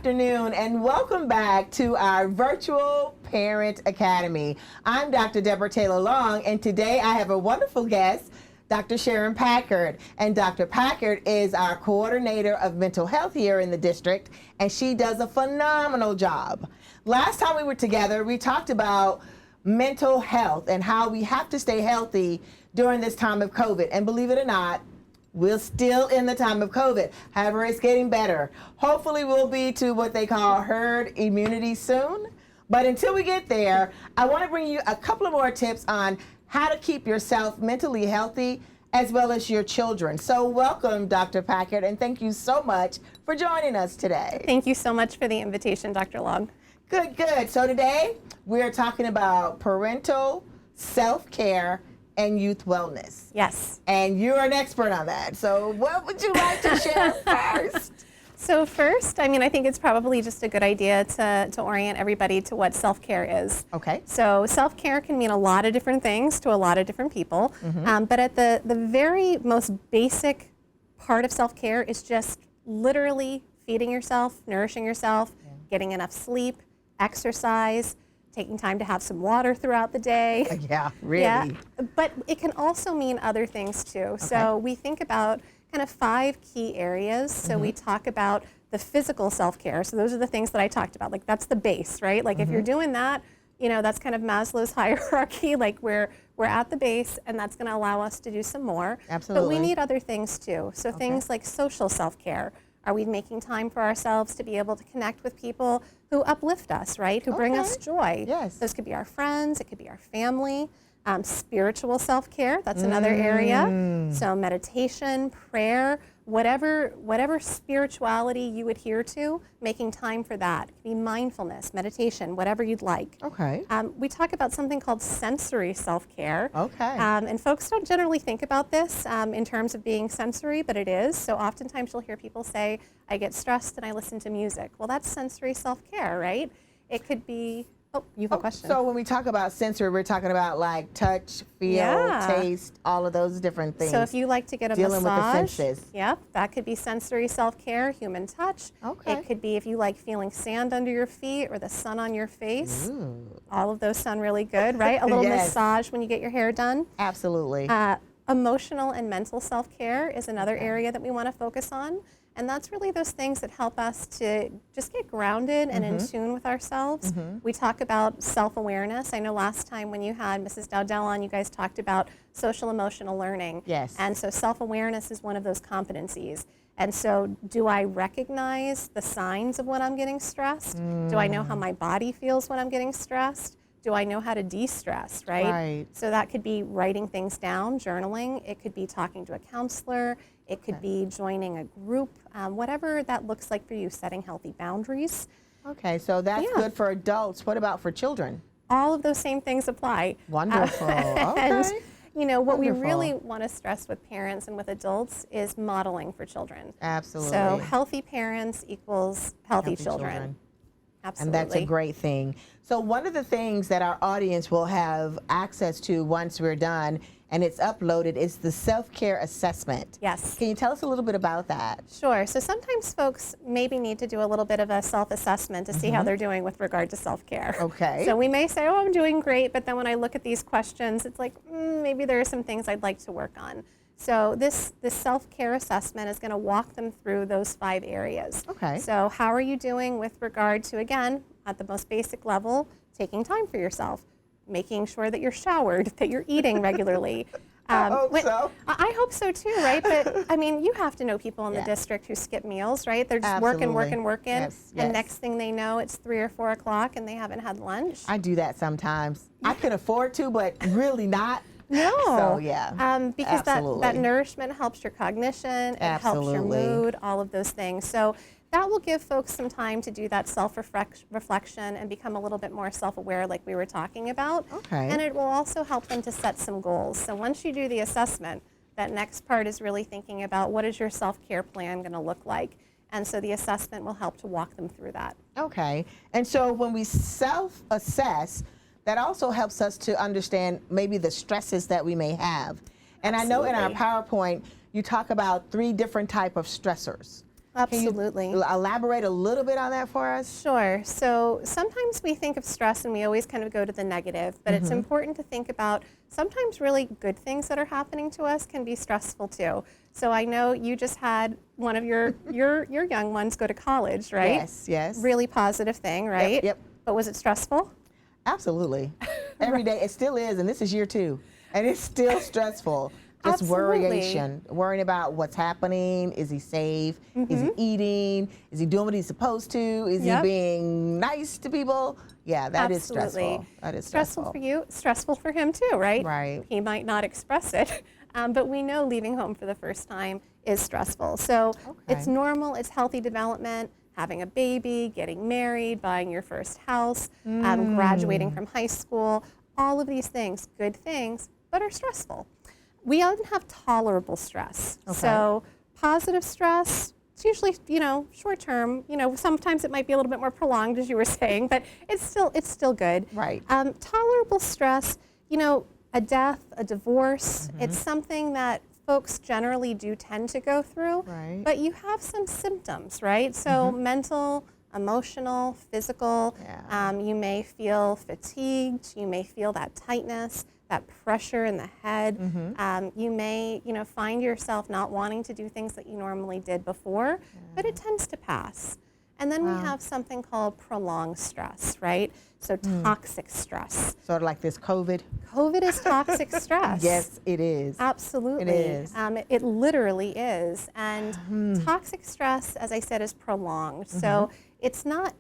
afternoon, and welcome back to our virtual Parent Academy. I'm Dr. Deborah Taylor Long, and today I have a wonderful guest, Dr. Sharon Packard. And Dr. Packard is our coordinator of mental health here in the district, and she does a phenomenal job. Last time we were together, we talked about mental health and how we have to stay healthy during this time of COVID. And believe it or not, we're still in the time of COVID. However, it's getting better. Hopefully we'll be to what they call herd immunity soon. But until we get there, I want to bring you a couple of more tips on how to keep yourself mentally healthy as well as your children. So welcome, Dr. Packard, and thank you so much for joining us today. Thank you so much for the invitation, Dr. Long. Good, good. So today we're talking about parental self-care and youth wellness. Yes. And you're an expert on that. So what would you like to share first? So first, I think it's probably just a good idea to orient everybody to what self-care is. Okay. So self-care can mean a lot of different things to a lot of different people. But at the very most basic part of self-care is just literally feeding yourself, nourishing yourself, getting enough sleep, exercise, taking time to have some water throughout the day. Yeah, really. Yeah, but it can also mean other things too. Okay. So we think about kind of 5 key areas. So we talk about the physical self-care. So those are the things that I talked about. Like that's the base, right? Like if you're doing that, that's kind of Maslow's hierarchy. Like we're at the base, and that's going to allow us to do some more. Absolutely. But we need other things too. So things like social self-care. Are we making time for ourselves to be able to connect with people who uplift us, right? Who bring us joy. Yes. Those could be our friends, it could be our family. Spiritual self-care, that's another area. So meditation, prayer, whatever spirituality you adhere to, making time for that. It could be mindfulness, meditation, whatever you'd like. Okay. We talk about something called sensory self-care. Okay. And folks don't generally think about this in terms of being sensory, but it is. So oftentimes you'll hear people say, I get stressed and I listen to music. Well, that's sensory self-care, right? It could be, you have a question. So when we talk about sensory, we're talking about like touch, feel, taste, all of those different things. So if you like to get a dealing massage, with the senses. Yep, that could be sensory self-care, human touch. Okay. It could be if you like feeling sand under your feet or the sun on your face. Ooh. All of those sound really good, right? A little massage when you get your hair done. Absolutely. Emotional and mental self-care is another area that we want to focus on. And that's really those things that help us to just get grounded and in tune with ourselves. We talk about self-awareness. I know last time when you had Mrs. Dowdell on, you guys talked about social emotional learning. Yes. And so self-awareness is one of those competencies. And so do I recognize the signs of when I'm getting stressed? Do I know how my body feels when I'm getting stressed? Do I know how to de-stress, right? Right. So that could be writing things down, journaling. It could be talking to a counselor. It could be joining a group, whatever that looks like for you, setting healthy boundaries. Okay, so that's good for adults. What about for children? All of those same things apply. Wonderful. And what we Wonderful. really want to stress with parents and with adults is modeling for children. Absolutely. So healthy parents equals healthy children. Absolutely. And that's a great thing. So one of the things that our audience will have access to once we're done and it's uploaded is the self-care assessment. Yes. Can you tell us a little bit about that? Sure. So sometimes folks maybe need to do a little bit of a self-assessment to see how they're doing with regard to self-care. Okay. So we may say, oh, I'm doing great, but then when I look at these questions, it's like, maybe there are some things I'd like to work on. So this self-care assessment is going to walk them through those 5 areas. Okay. So how are you doing with regard to, again, at the most basic level, taking time for yourself, making sure that you're showered, that you're eating regularly. I hope so. I hope so too, right? But you have to know people in the district who skip meals, right? They're just working. Yes. And next thing they know, it's 3 or 4 o'clock and they haven't had lunch. I do that sometimes. I can afford to, but really not. No. So yeah. Because that nourishment helps your cognition, it helps your mood, all of those things. So that will give folks some time to do that self-reflection and become a little bit more self-aware like we were talking about. Okay. And it will also help them to set some goals. So once you do the assessment, that next part is really thinking about what is your self-care plan going to look like. And so the assessment will help to walk them through that. Okay. And so when we self-assess, that also helps us to understand maybe the stresses that we may have. And I know in our PowerPoint, you talk about 3 different types of stressors. Absolutely. Can you elaborate a little bit on that for us? Sure. So sometimes we think of stress and we always kind of go to the negative, but it's important to think about sometimes really good things that are happening to us can be stressful too. So I know you just had one of your young ones go to college, right? Yes, yes. Really positive thing, right? Yep. But was it stressful? Absolutely. Every day, it still is, and this is year 2, and it's still stressful. Just Absolutely. worrying about what's happening. Is he safe? Is he eating? Is he doing what he's supposed to? Is he being nice to people? Yeah, that is stressful. That is Stressful for you, stressful for him too, right? Right. He might not express it, but we know leaving home for the first time is stressful. So it's normal, it's healthy development, having a baby, getting married, buying your first house, graduating from high school, all of these things, good things, but are stressful. We often have tolerable stress. So positive stress, it's usually, short term. Sometimes it might be a little bit more prolonged, as you were saying, but it's still good. Right. Tolerable stress, a death, a divorce, it's something that folks generally do tend to go through. Right. But you have some symptoms, right? So mental, emotional, physical. Yeah. You may feel fatigued. You may feel that tightness, that pressure in the head. You may, find yourself not wanting to do things that you normally did before, but it tends to pass. And then we have something called prolonged stress, right? So toxic stress. Sort of like this COVID. COVID is toxic stress. Yes, it is. Absolutely. It is. It literally is. And toxic stress, as I said, is prolonged. So it's not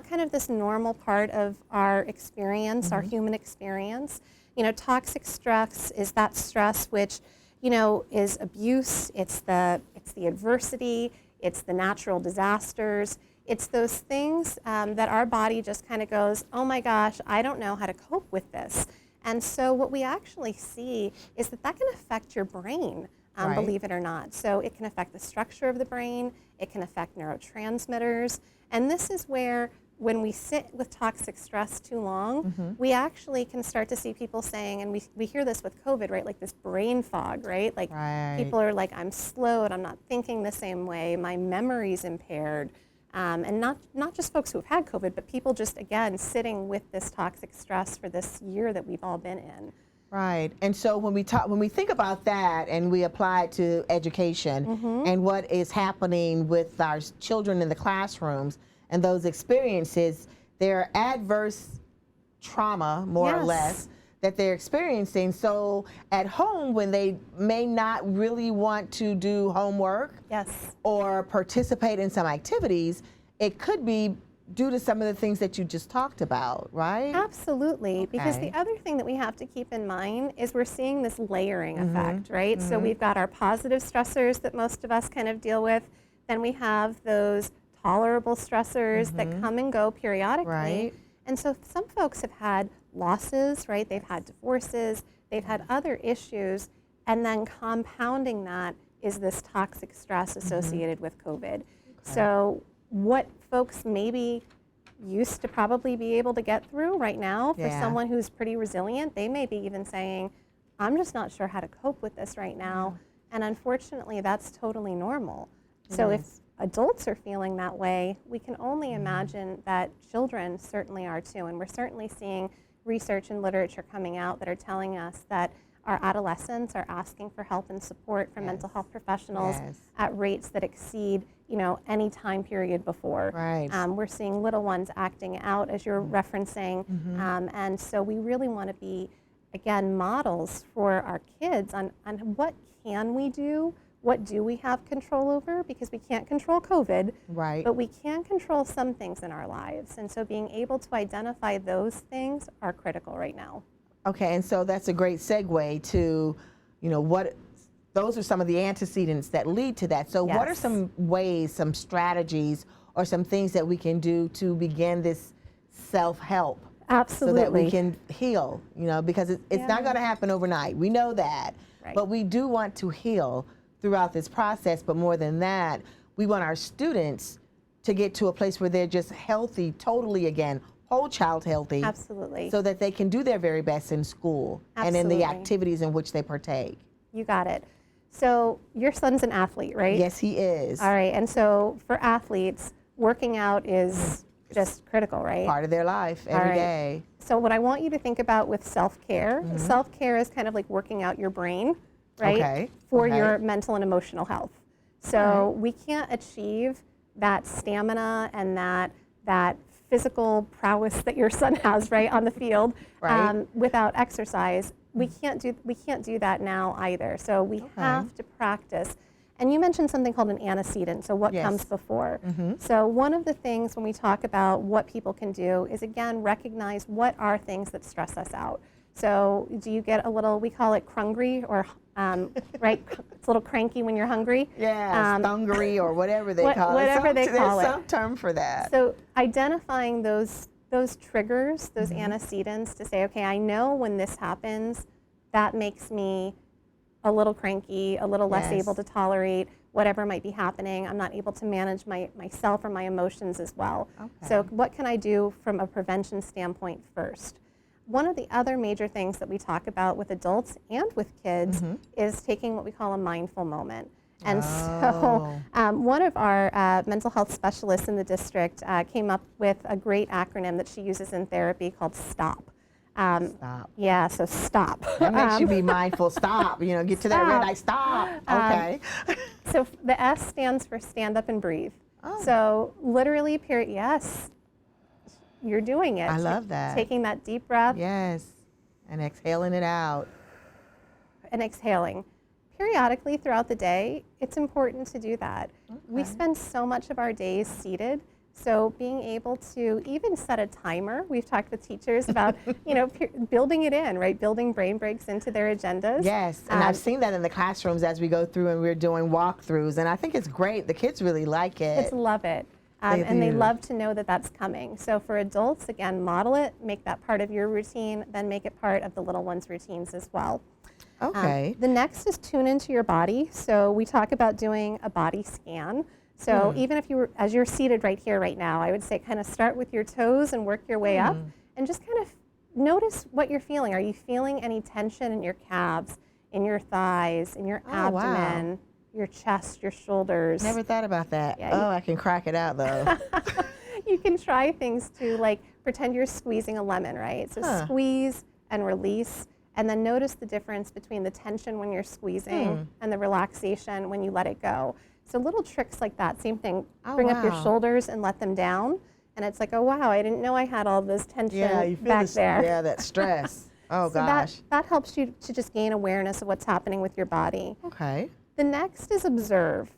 kind of this normal part of our experience, our human experience. Toxic stress is that stress which, is abuse, it's the adversity, it's the natural disasters, it's those things that our body just kind of goes, oh my gosh, I don't know how to cope with this. And so what we actually see is that can affect your brain, believe it or not. So it can affect the structure of the brain, it can affect neurotransmitters, and this is where when we sit with toxic stress too long, we actually can start to see people saying, and we hear this with COVID, right? Like this brain fog, right? Like people are like, I'm slowed, I'm not thinking the same way, my memory's impaired. And not just folks who have had COVID, but people just, again, sitting with this toxic stress for this year that we've all been in. Right. And so when we think about that and we apply it to education and what is happening with our children in the classrooms and those experiences, they're adverse trauma, more or less, that they're experiencing. So at home, when they may not really want to do homework or participate in some activities, it could be due to some of the things that you just talked about, right? Absolutely, because the other thing that we have to keep in mind is we're seeing this layering effect, right? So we've got our positive stressors that most of us kind of deal with, then we have those tolerable stressors that come and go periodically. Right. And so some folks have had losses, right? They've had divorces, they've had other issues, and then compounding that is this toxic stress associated with COVID. So what folks maybe used to probably be able to get through right now, for someone who's pretty resilient, they may be even saying, I'm just not sure how to cope with this right now. And unfortunately, that's totally normal. So if adults are feeling that way, we can only imagine that children certainly are too. And we're certainly seeing research and literature coming out that are telling us that our adolescents are asking for help and support from mental health professionals at rates that exceed, any time period before. We're seeing little ones acting out, as you're referencing, and so we really want to be, again, models for our kids on what can we do, what do we have control over, because we can't control COVID, but we can control some things in our lives, and so being able to identify those things are critical right now. Okay, and so that's a great segue to, those are some of the antecedents that lead to that. So what are some ways, some strategies, or some things that we can do to begin this self-help? Absolutely. So that we can heal, because it's not going to happen overnight. We know that, but we do want to heal throughout this process. But more than that, we want our students to get to a place where they're just healthy, totally again, whole child healthy. Absolutely. So that they can do their very best in school and in the activities in which they partake. You got it. So your son's an athlete, right? Yes, he is. All right, and so for athletes, working out is just critical, right? Part of their life every day. So what I want you to think about with self-care, self-care is kind of like working out your brain, right? For your mental and emotional health. So we can't achieve that stamina and that physical prowess that your son has, right, on the field without exercise. We can't do that now either. So we have to practice. And you mentioned something called an antecedent, so what comes before. So one of the things when we talk about what people can do is, again, recognize what are things that stress us out. So do you get a little, we call it crungry, or right, it's a little cranky when you're hungry? Yeah, hungry or whatever they call it. Whatever they call it. There's some term for that. So identifying those triggers, those antecedents to say, okay, I know when this happens, that makes me a little cranky, a little less able to tolerate whatever might be happening. I'm not able to manage myself or my emotions as well. So what can I do from a prevention standpoint first? One of the other major things that we talk about with adults and with kids is taking what we call a mindful moment. And so one of our mental health specialists in the district came up with a great acronym that she uses in therapy called STOP. Stop. Yeah, so stop. That makes you be mindful. Stop. You know, get to that red light. Stop. Okay. So the S stands for stand up and breathe. So literally, yes, you're doing it. I love that. Taking that deep breath. Yes. And exhaling it out. And exhaling. Periodically throughout the day, it's important to do that. We spend so much of our days seated. So being able to even set a timer, we've talked with teachers about, you know, building it in, right? Building brain breaks into their agendas. Yes, and I've seen that in the classrooms as we go through and we're doing walkthroughs, and I think it's great. The kids really like it. Kids love it. And they love to know that that's coming. So for adults, again, model it, make that part of your routine, then make it part of the little ones' routines as well. Okay. The next is tune into your body. So we talk about doing a body scan. So even if you were, as you're seated right here, right now, I would say kind of start with your toes and work your way up and just kind of notice what you're feeling. Are you feeling any tension in your calves, in your thighs, in your abdomen, your chest, your shoulders? Never thought about that. Yeah, I can crack it out though. You can try things to like pretend you're squeezing a lemon, right? So squeeze and release. And then notice the difference between the tension when you're squeezing and the relaxation when you let it go. So little tricks like that, same thing. Bring up your shoulders and let them down. And it's like, oh, wow, I didn't know I had all this tension back there. Yeah, that stress. Oh, so gosh. That helps you to just gain awareness of what's happening with your body. Okay. The next is observe.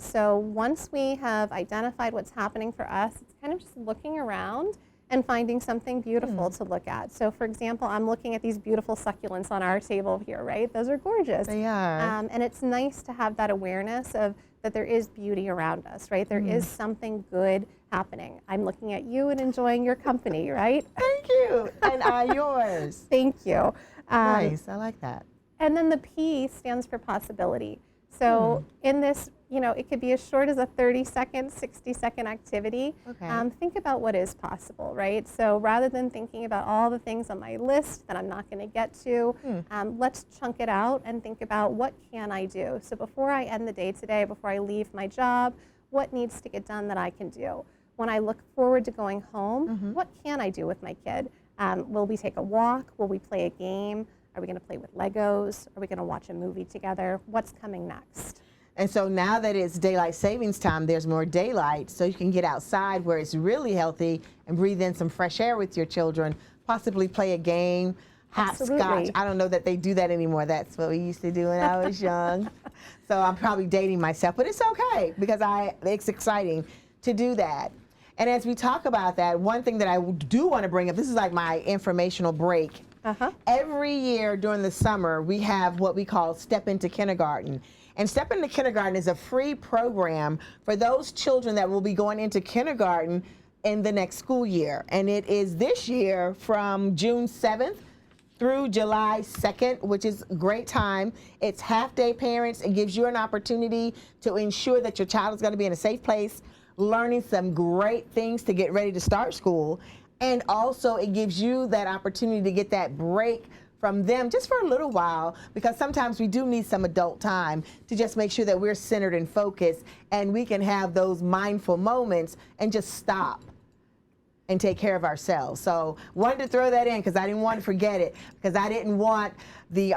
So once we have identified what's happening for us, it's kind of just looking around and finding something beautiful to look at. So for example, I'm looking at these beautiful succulents on our table here, right? Those are gorgeous. They are. And it's nice to have that awareness of that there is beauty around us, right? There is something good happening. I'm looking at you and enjoying your company, right? Thank you. And yours. Thank you. Nice. I like that. And then the P stands for possibility. So in this, you know, it could be as short as a 30-second, 60-second activity. Okay. Think about what is possible, right? So rather than thinking about all the things on my list that I'm not going to get to, let's chunk it out and think about what can I do. So before I end the day today, before I leave my job, what needs to get done that I can do? When I look forward to going home, what can I do with my kid? Will we take a walk? Will we play a game? Are we going to play with Legos? Are we going to watch a movie together? What's coming next? And so now that it's daylight savings time, there's more daylight, so you can get outside where it's really healthy and breathe in some fresh air with your children, possibly play a game, hopscotch. I don't know that they do that anymore. That's what we used to do when I was young. So I'm probably dating myself, but it's okay because it's exciting to do that. And as we talk about that, one thing that I do want to bring up, this is like my informational break. Every year during the summer, we have what we call Step Into Kindergarten. And Step Into Kindergarten is a free program for those children that will be going into kindergarten in the next school year. And it is this year from June 7th through July 2nd, which is a great time. It's half-day parents. It gives you an opportunity to ensure that your child is going to be in a safe place, learning some great things to get ready to start school. And also it gives you that opportunity to get that break from them just for a little while, because sometimes we do need some adult time to just make sure that we're centered and focused and we can have those mindful moments and just stop and take care of ourselves. So wanted to throw that in because I didn't want to forget it, because I didn't want the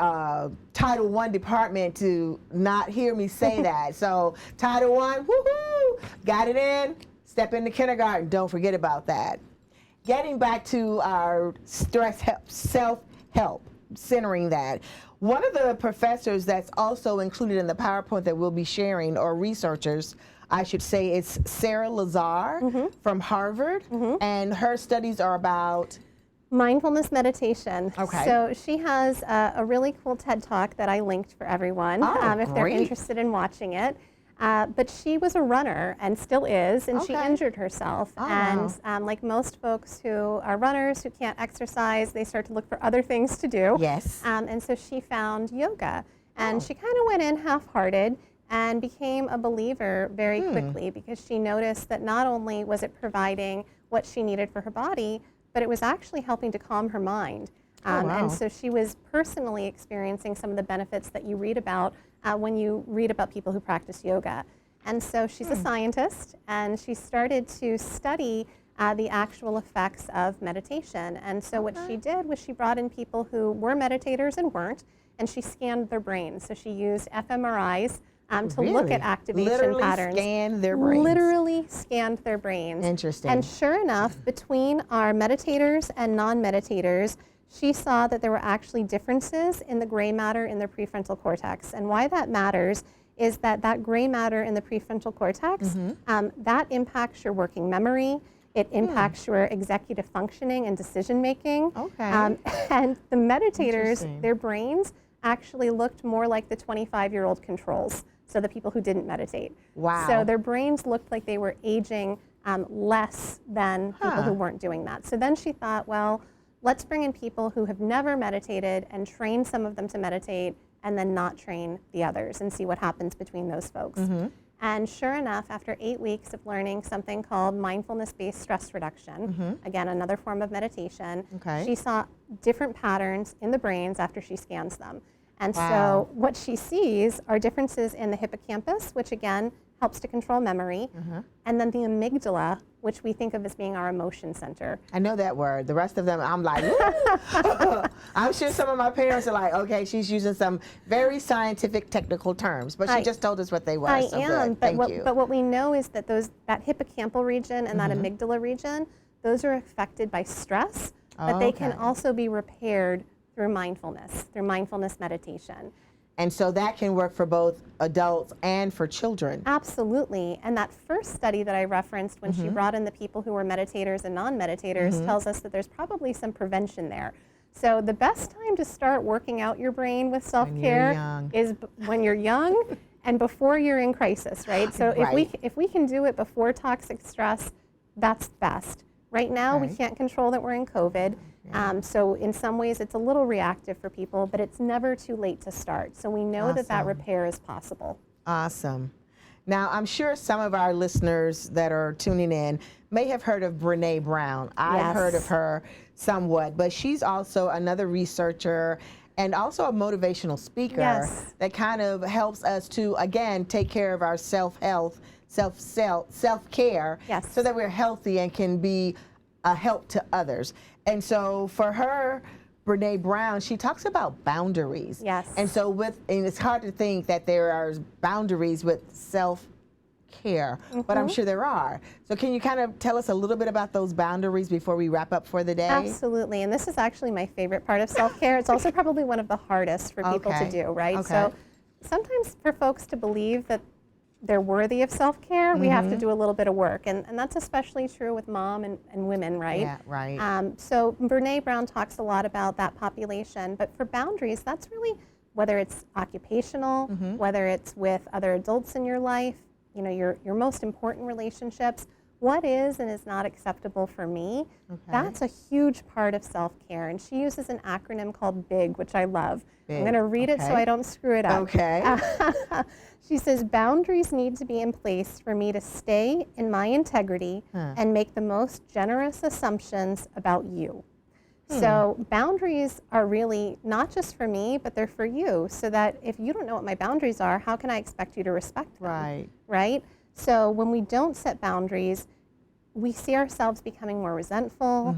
Title I department to not hear me say that. So Title I, woohoo, got it in, step into kindergarten, don't forget about that. Getting back to our stress help, self-help, centering that. One of the professors that's also included in the PowerPoint that we'll be sharing, or researchers, I should say, it's Sarah Lazar from Harvard, and her studies are about mindfulness meditation. Okay. So she has a really cool TED Talk that I linked for everyone if they're great. interested in watching it. But she was a runner and still is, and she injured herself. And like most folks who are runners who can't exercise, they start to look for other things to do. Yes. And so she found yoga, and she kind of went in half-hearted and became a believer very quickly, because she noticed that not only was it providing what she needed for her body, but it was actually helping to calm her mind. And so she was personally experiencing some of the benefits that you read about when you read about people who practice yoga. And so she's a scientist, and she started to study the actual effects of meditation. And so what she did was she brought in people who were meditators and weren't, and she scanned their brains. So she used fMRIs to look at activation patterns. Scanned their brains. Literally scanned their brains. Interesting. And sure enough, between our meditators and non-meditators, she saw that there were actually differences in the gray matter in their prefrontal cortex. And why that matters is that that gray matter in the prefrontal cortex, that impacts your working memory. It impacts your executive functioning and decision making. And the meditators, their brains actually looked more like the 25-year-old controls. So the people who didn't meditate. Wow. So their brains looked like they were aging less than people who weren't doing that. So then she thought, well, let's bring in people who have never meditated and train some of them to meditate, and then not train the others, and see what happens between those folks. And sure enough, after 8 weeks of learning something called mindfulness-based stress reduction, again, another form of meditation, she saw different patterns in the brains after she scans them. And so what she sees are differences in the hippocampus, which again helps to control memory, and then the amygdala, which we think of as being our emotion center. I know that word. The rest of them, I'm like, I'm sure some of my parents are like, okay, she's using some very scientific, technical terms, but she just told us what they were. I so am, good. Thank you. but what we know is that that hippocampal region and that amygdala region, those are affected by stress, but they can also be repaired through mindfulness meditation. And so that can work for both adults and for children. Absolutely. And that first study that I referenced when she brought in the people who were meditators and non-meditators tells us that there's probably some prevention there. So the best time to start working out your brain with self-care is when you're young and before you're in crisis, right? So if we can do it before toxic stress, that's best. Right now, we can't control that we're in COVID. So in some ways, it's a little reactive for people, but it's never too late to start. So we know that repair is possible. Awesome. Now, I'm sure some of our listeners that are tuning in may have heard of Brené Brown. I've heard of her somewhat, but she's also another researcher and also a motivational speaker that kind of helps us to, again, take care of our self-health, self-care, so that we're healthy and can be a help to others. And so for her, Brené Brown, she talks about boundaries. And so and it's hard to think that there are boundaries with self-care, but I'm sure there are. So can you kind of tell us a little bit about those boundaries before we wrap up for the day? Absolutely, and this is actually my favorite part of self-care. It's also probably one of the hardest for people to do, right? So sometimes for folks to believe that they're worthy of self-care, we have to do a little bit of work. And that's especially true with mom and women, right? Yeah, right. So Brené Brown talks a lot about that population. But for boundaries, that's really whether it's occupational, whether it's with other adults in your life, you know, your most important relationships. What is and is not acceptable for me, that's a huge part of self-care. And she uses an acronym called BIG, which I love. I'm going to read it so I don't screw it up. She says, boundaries need to be in place for me to stay in my integrity and make the most generous assumptions about you. So boundaries are really not just for me, but they're for you, so that if you don't know what my boundaries are, how can I expect you to respect them? Right. Right? So when we don't set boundaries, we see ourselves becoming more resentful,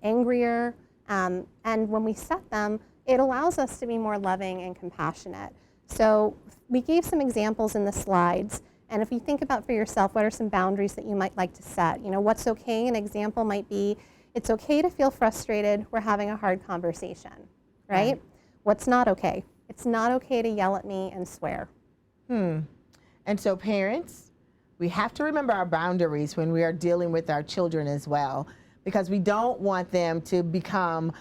angrier, and when we set them, it allows us to be more loving and compassionate. So we gave some examples in the slides, and if you think about for yourself, what are some boundaries that you might like to set? You know, what's okay? An example might be, it's okay to feel frustrated. We're having a hard conversation, right? What's not okay? It's not okay to yell at me and swear. And so parents, we have to remember our boundaries when we are dealing with our children as well, because we don't want them to become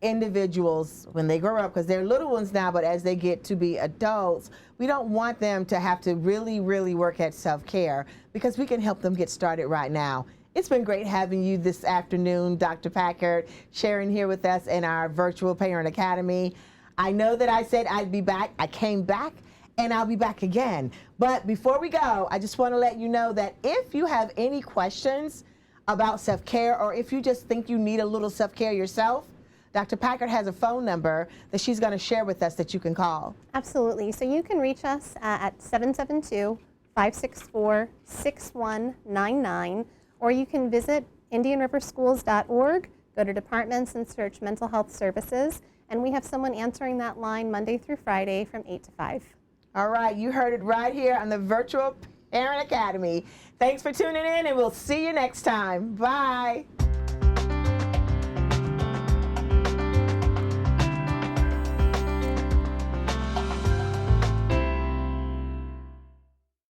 individuals when they grow up, because they're little ones now, but as they get to be adults, we don't want them to have to really, really work at self-care, because we can help them get started right now. It's been great having you this afternoon, Dr. Packard, sharing here with us in our Virtual Parent Academy. I know that I said I'd be back. I came back, and I'll be back again. But before we go, I just want to let you know that if you have any questions about self-care, or if you just think you need a little self-care yourself, Dr. Packard has a phone number that she's going to share with us that you can call. Absolutely. So you can reach us at 772-564-6199, or you can visit indianriverschools.org, go to departments and search mental health services, and we have someone answering that line Monday through Friday from 8 to 5. All right, you heard it right here on the Virtual Parent Academy. Thanks for tuning in, and we'll see you next time. Bye.